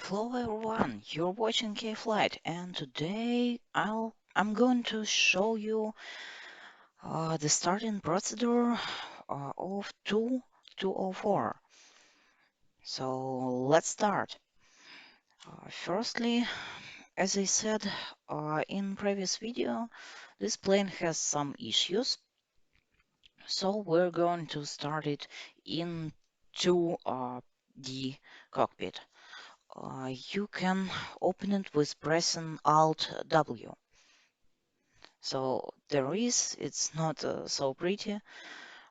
Hello everyone, you're watching Kflight, and today I'm going to show you the starting procedure of Tu-204. So let's start. Firstly, as I said in previous video, this plane has some issues, so we're going to start it in 2D cockpit. You can open it with pressing Alt W. So it's not so pretty.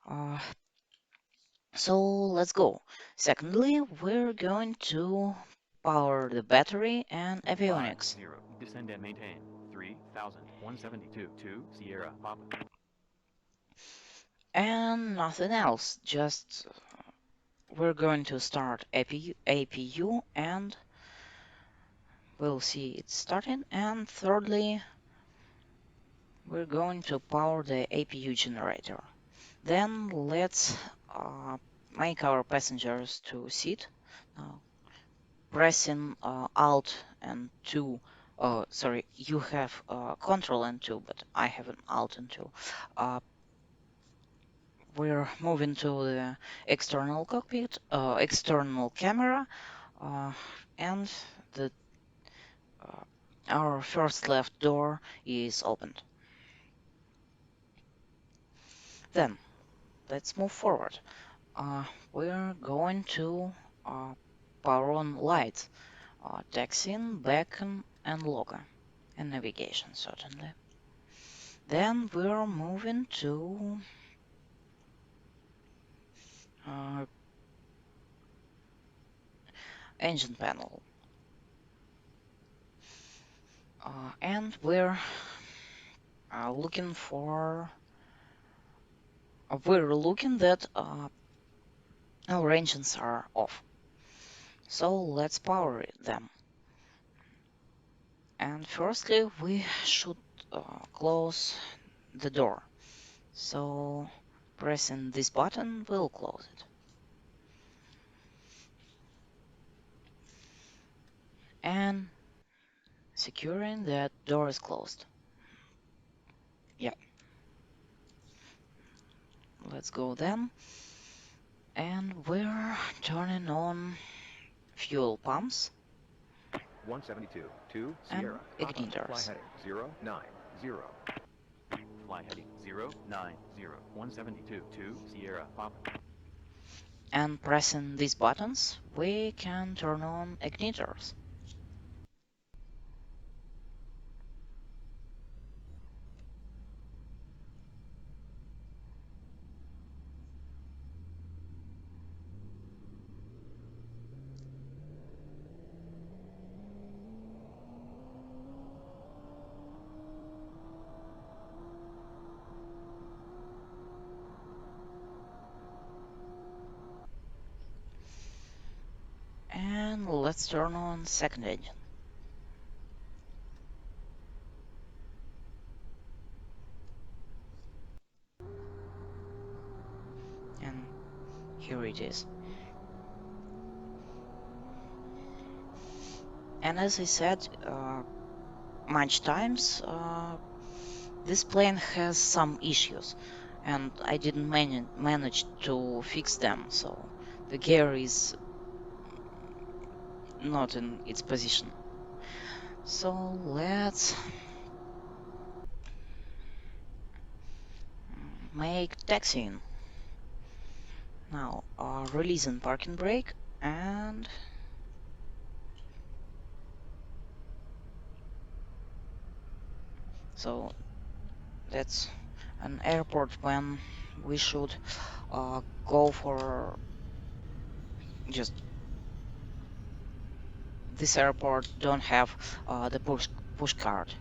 Uh, so let's go. Secondly, we're going to power the battery and avionics. 50. Descend and maintain. 3,172. 2 Sierra Papa. And nothing else, just we're going to start APU and we'll see it starting. And thirdly, we're going to power the APU generator. Then let's make our passengers to sit. Now, pressing Alt and 2. Sorry, you have Control and 2, but I have an Alt and 2. We're moving to the external cockpit, external camera, uh, and the uh, our first left door is opened. Then let's move forward. We're going to uh, power on lights, taxiing, beacon, and logger, and navigation certainly. Then we're moving to engine panel. And we're looking for we're looking that our engines are off. So let's power them. And firstly, we should close the door. So pressing this button will close it. And securing that door is closed. Yeah, let's go then. And we're turning on fuel pumps 172. 2 and Sierra Papa. Fly igniters. heading 090. Fly heading 090. 172. 2 Sierra Papa. And pressing these buttons, we can turn on igniters. And let's turn on second engine. And here it is. And as I said, much times this plane has some issues, and I didn't manage to fix them, so the gear is not in its position. So let's make taxiing. Now, releasing parking brake, and so that's an airport when we should go for just this airport don't have the push card.